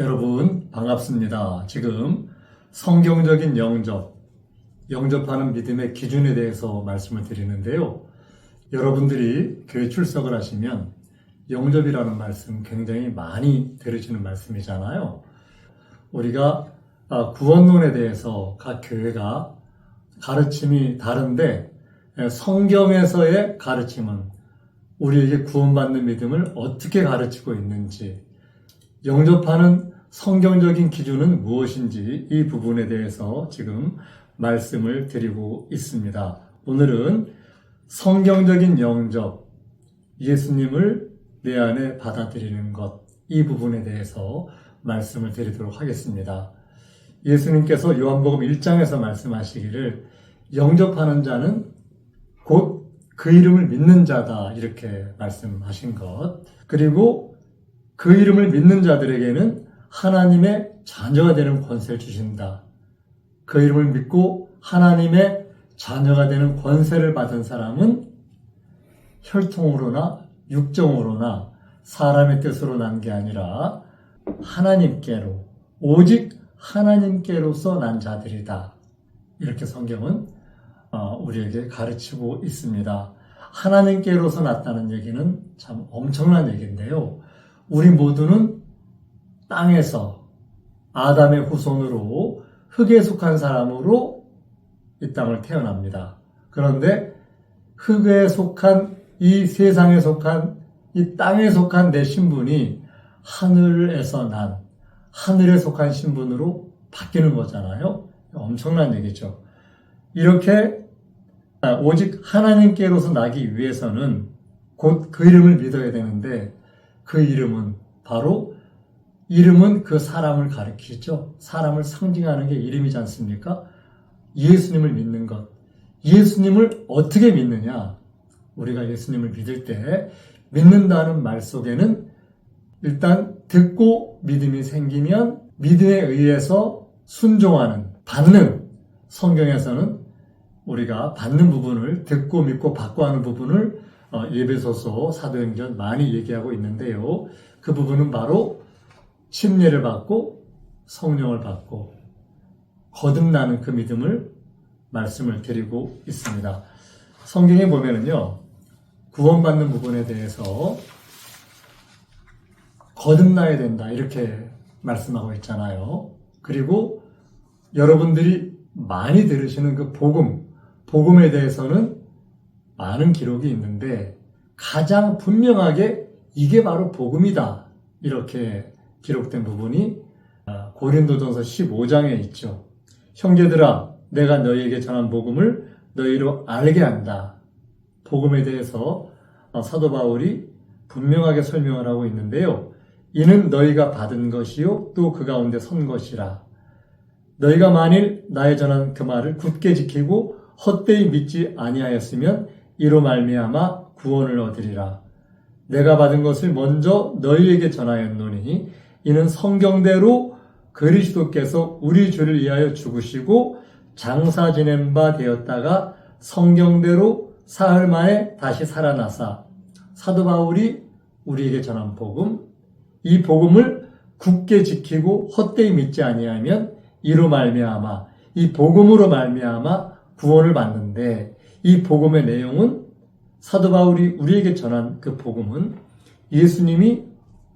여러분 반갑습니다. 지금 성경적인 영접하는 믿음의 기준에 대해서 말씀을 드리는데요. 여러분들이 교회 출석을 하시면 영접이라는 말씀 굉장히 많이 들으시는 말씀이잖아요. 우리가 구원론에 대해서 각 교회가 가르침이 다른데 성경에서의 가르침은 우리에게 구원받는 믿음을 어떻게 가르치고 있는지, 영접하는 성경적인 기준은 무엇인지 이 부분에 대해서 지금 말씀을 드리고 있습니다. 오늘은 성경적인 영접, 예수님을 내 안에 받아들이는 것, 이 부분에 대해서 말씀을 드리도록 하겠습니다. 예수님께서 요한복음 1장에서 말씀하시기를 영접하는 자는 곧 그 이름을 믿는 자다, 이렇게 말씀하신 것, 그리고 그 이름을 믿는 자들에게는 하나님의 자녀가 되는 권세를 주신다. 그 이름을 믿고 하나님의 자녀가 되는 권세를 받은 사람은 혈통으로나 육정으로나 사람의 뜻으로 난 게 아니라 하나님께로, 오직 하나님께로서 난 자들이다. 이렇게 성경은 우리에게 가르치고 있습니다. 하나님께로서 났다는 얘기는 참 엄청난 얘기인데요. 우리 모두는 땅에서 아담의 후손으로 흙에 속한 사람으로 이 땅을 태어납니다. 그런데 흙에 속한, 이 세상에 속한, 이 땅에 속한 내 신분이 하늘에서 난, 하늘에 속한 신분으로 바뀌는 거잖아요. 엄청난 얘기죠. 이렇게 오직 하나님께로서 나기 위해서는 곧 그 이름을 믿어야 되는데, 그 이름은 바로, 이름은 그 사람을 가리키죠. 사람을 상징하는 게 이름이지 않습니까? 예수님을 믿는 것. 예수님을 어떻게 믿느냐? 우리가 예수님을 믿을 때 믿는다는 말 속에는 일단 듣고 믿음이 생기면 믿음에 의해서 순종하는, 받는, 성경에서는 우리가 받는 부분을 듣고 믿고 받고 하는 부분을 에베소서 사도행전 많이 얘기하고 있는데요. 그 부분은 바로 침례를 받고 성령을 받고 거듭나는 그 믿음을 말씀을 드리고 있습니다. 성경에 보면은요, 구원받는 부분에 대해서 거듭나야 된다, 이렇게 말씀하고 있잖아요. 그리고 여러분들이 많이 들으시는 그 복음에 대해서는 많은 기록이 있는데 가장 분명하게 이게 바로 복음이다, 이렇게 기록된 부분이 고린도전서 15장에 있죠. 형제들아, 내가 너희에게 전한 복음을 너희로 알게 한다. 복음에 대해서 사도 바울이 분명하게 설명을 하고 있는데요. 이는 너희가 받은 것이요 또 그 가운데 선 것이라. 너희가 만일 나의 전한 그 말을 굳게 지키고 헛되이 믿지 아니하였으면 이로 말미암아 구원을 얻으리라. 내가 받은 것을 먼저 너희에게 전하였노니 이는 성경대로 그리스도께서 우리 죄를 위하여 죽으시고 장사 지낸 바 되었다가 성경대로 사흘 만에 다시 살아나사, 사도 바울이 우리에게 전한 복음, 이 복음을 굳게 지키고 헛되이 믿지 아니하면 이로 말미암아, 이 복음으로 말미암아 구원을 받는데, 이 복음의 내용은, 사도 바울이 우리에게 전한 그 복음은 예수님이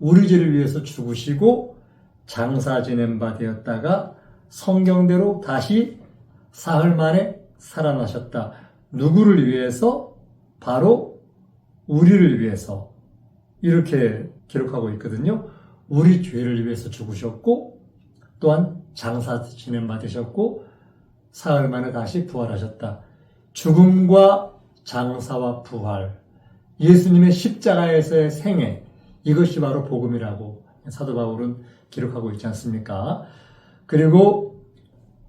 우리 죄를 위해서 죽으시고 장사 지낸 바 되었다가 성경대로 다시 사흘 만에 살아나셨다. 누구를 위해서? 바로 우리를 위해서. 이렇게 기록하고 있거든요. 우리 죄를 위해서 죽으셨고 또한 장사 지낸 바 되셨고 사흘 만에 다시 부활하셨다. 죽음과 장사와 부활, 예수님의 십자가에서의 생애, 이것이 바로 복음이라고 사도 바울은 기록하고 있지 않습니까? 그리고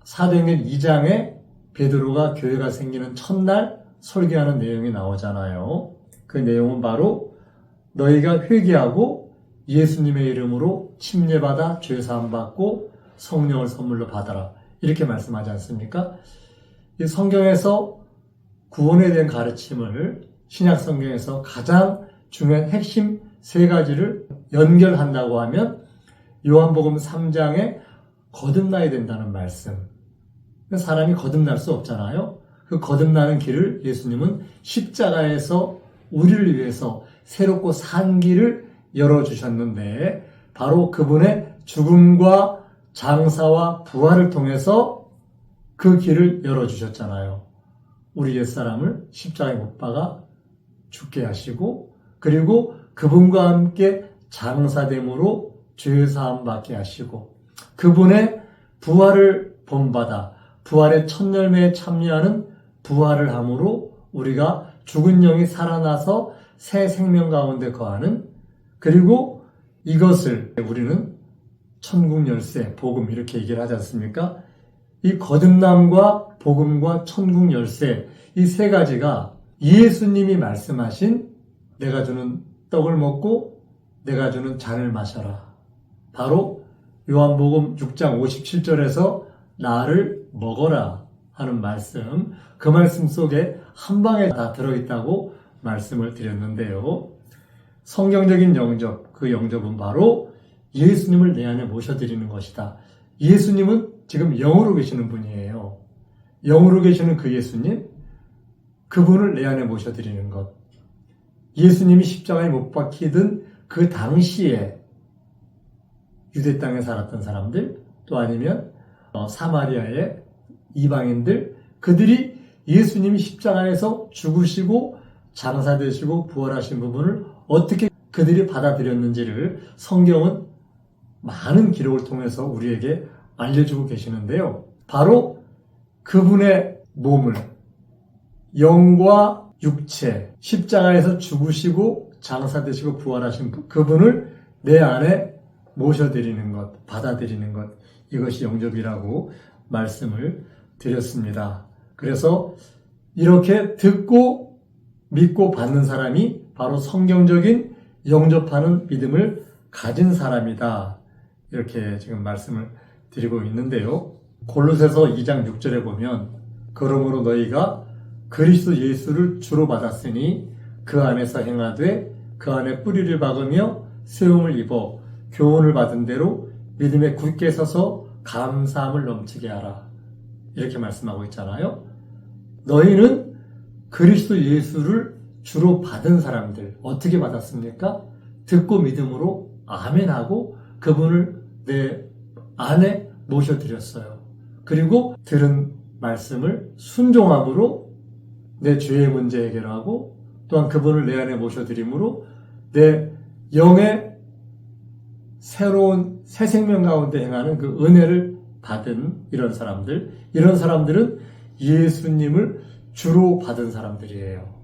사도행전 2장에 베드로가 교회가 생기는 첫날 설교하는 내용이 나오잖아요. 그 내용은 바로 너희가 회개하고 예수님의 이름으로 침례받아 죄사함 받고 성령을 선물로 받아라, 이렇게 말씀하지 않습니까? 이 성경에서 구원에 대한 가르침을 신약 성경에서 가장 중요한 핵심 세 가지를 연결한다고 하면 요한복음 3장에 거듭나야 된다는 말씀. 사람이 거듭날 수 없잖아요. 그 거듭나는 길을 예수님은 십자가에서 우리를 위해서 새롭고 산 길을 열어주셨는데 바로 그분의 죽음과 장사와 부활을 통해서 그 길을 열어주셨잖아요. 우리 옛사람을 십자가에 못 박아 죽게 하시고 그리고 그분과 함께 장사됨으로 죄사함 받게 하시고 그분의 부활을 본받아 부활의 첫 열매에 참여하는 부활을 함으로 우리가 죽은 영이 살아나서 새 생명 가운데 거하는 그리고 이것을 우리는 천국 열쇠, 복음 이렇게 얘기를 하지 않습니까? 이 거듭남과 복음과 천국 열쇠 이 세 가지가 예수님이 말씀하신 내가 주는 떡을 먹고 내가 주는 잔을 마셔라. 바로 요한복음 6장 57절에서 나를 먹어라 하는 말씀, 그 말씀 속에 한 방에 다 들어있다고 말씀을 드렸는데요. 성경적인 영접, 그 영접은 바로 예수님을 내 안에 모셔드리는 것이다. 예수님은 지금 영으로 계시는 분이에요. 영으로 계시는 그 예수님, 그분을 내 안에 모셔드리는 것. 예수님이 십자가에 못 박히던 그 당시에 유대 땅에 살았던 사람들, 또 아니면 사마리아의 이방인들, 그들이 예수님이 십자가에서 죽으시고 장사되시고 부활하신 부분을 어떻게 그들이 받아들였는지를 성경은 많은 기록을 통해서 우리에게 알려주고 계시는데요. 바로 그분의 몸을 영과 육체, 십자가에서 죽으시고 장사되시고 부활하신 그분을 내 안에 모셔드리는 것, 받아들이는 것, 이것이 영접이라고 말씀을 드렸습니다. 그래서 이렇게 듣고 믿고 받는 사람이 바로 성경적인 영접하는 믿음을 가진 사람이다. 이렇게 지금 말씀을 드리고 있는데요. 골로새서 2장 6절에 보면 그러므로 너희가 그리스도 예수를 주로 받았으니 그 안에서 행하되 그 안에 뿌리를 박으며 세움을 입어 교훈을 받은 대로 믿음에 굳게 서서 감사함을 넘치게 하라. 이렇게 말씀하고 있잖아요. 너희는 그리스도 예수를 주로 받은 사람들 어떻게 받았습니까? 듣고 믿음으로 아멘하고 그분을 내 안에 모셔드렸어요. 그리고 들은 말씀을 순종함으로 내 죄의 문제 해결하고 또한 그분을 내 안에 모셔드림으로 내 영의 새로운 새 생명 가운데 행하는 그 은혜를 받은 이런 사람들은 예수님을 주로 받은 사람들이에요.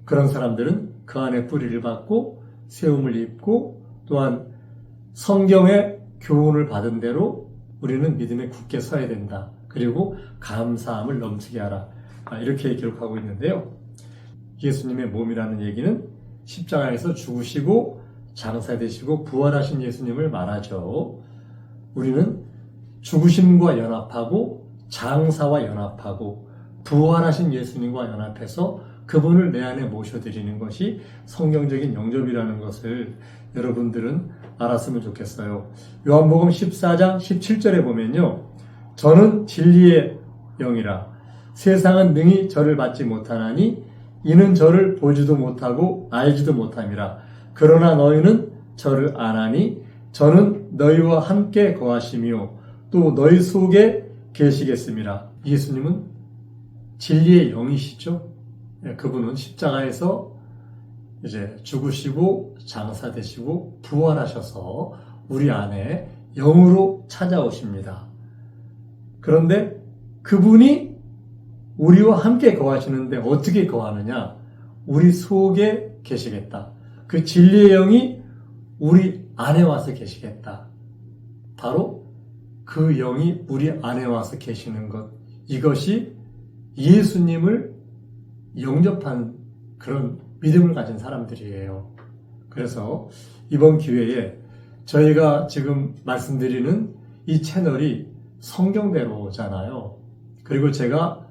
그런 사람들은 그 안에 뿌리를 받고 세움을 입고 또한 성경의 교훈을 받은 대로 우리는 믿음에 굳게 서야 된다. 그리고 감사함을 넘치게 하라. 이렇게 기록하고 있는데요. 예수님의 몸이라는 얘기는 십자가에서 죽으시고 장사되시고 부활하신 예수님을 말하죠. 우리는 죽으심과 연합하고 장사와 연합하고 부활하신 예수님과 연합해서 그분을 내 안에 모셔드리는 것이 성경적인 영접이라는 것을 여러분들은 알았으면 좋겠어요. 요한복음 14장 17절에 보면요. 저는 진리의 영이라 세상은 능히 저를 받지 못하나니 이는 저를 보지도 못하고 알지도 못함이라. 그러나 너희는 저를 아나니 저는 너희와 함께 거하시며 또 너희 속에 계시겠습니다. 예수님은 진리의 영이시죠. 그분은 십자가에서 이제 죽으시고 장사되시고 부활하셔서 우리 안에 영으로 찾아오십니다. 그런데 그분이 우리와 함께 거하시는데 어떻게 거하느냐? 우리 속에 계시겠다. 그 진리의 영이 우리 안에 와서 계시겠다. 바로 그 영이 우리 안에 와서 계시는 것. 이것이 예수님을 영접한 그런 믿음을 가진 사람들이에요. 그래서 이번 기회에 저희가 지금 말씀드리는 이 채널이 성경대로잖아요. 그리고 제가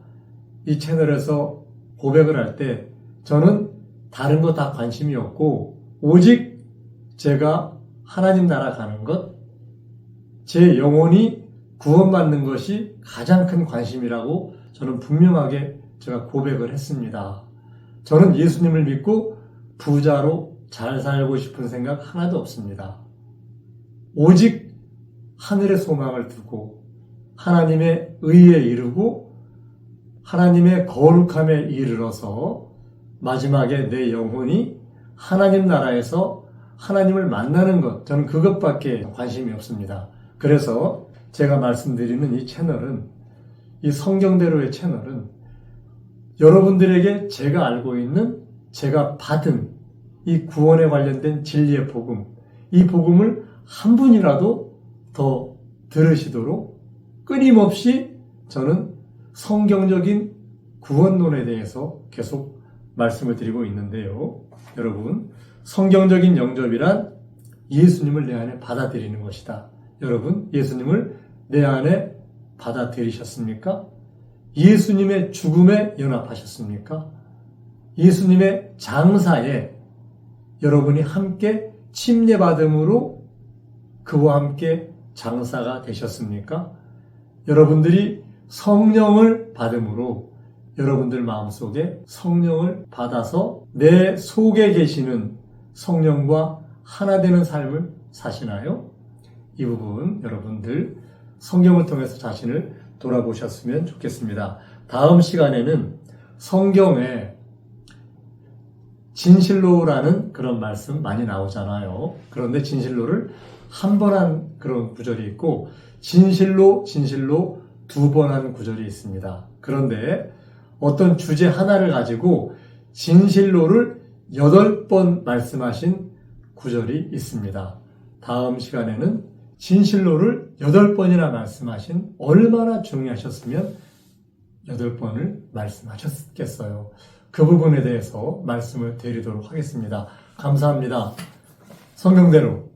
이 채널에서 고백을 할 때 저는 다른 거 다 관심이 없고 오직 제가 하나님 나라 가는 것, 제 영혼이 구원받는 것이 가장 큰 관심이라고 저는 분명하게 제가 고백을 했습니다. 저는 예수님을 믿고 부자로 잘 살고 싶은 생각 하나도 없습니다. 오직 하늘의 소망을 두고 하나님의 의에 이르고 하나님의 거룩함에 이르러서 마지막에 내 영혼이 하나님 나라에서 하나님을 만나는 것, 저는 그것밖에 관심이 없습니다. 그래서 제가 말씀드리는 이 채널은, 이 성경대로의 채널은 여러분들에게 제가 알고 있는, 제가 받은 이 구원에 관련된 진리의 복음, 이 복음을 한 분이라도 더 들으시도록 끊임없이 저는 성경적인 구원론에 대해서 계속 말씀을 드리고 있는데요. 여러분, 성경적인 영접이란 예수님을 내 안에 받아들이는 것이다. 여러분, 예수님을 내 안에 받아들이셨습니까? 예수님의 죽음에 연합하셨습니까? 예수님의 장사에 여러분이 함께 침례받음으로 그와 함께 장사가 되셨습니까? 여러분들이 성령을 받음으로 여러분들 마음속에 성령을 받아서 내 속에 계시는 성령과 하나 되는 삶을 사시나요? 이 부분 여러분들 성경을 통해서 자신을 돌아보셨으면 좋겠습니다. 다음 시간에는 성경에 진실로라는 그런 말씀 많이 나오잖아요. 그런데 진실로를 한 번 한 그런 구절이 있고 진실로 두 번 한 구절이 있습니다. 그런데 어떤 주제 하나를 가지고 진실로를 8번 말씀하신 구절이 있습니다. 다음 시간에는 진실로를 8번이나 말씀하신, 얼마나 중요하셨으면 8번을 말씀하셨겠어요. 그 부분에 대해서 말씀을 드리도록 하겠습니다. 감사합니다. 성경대로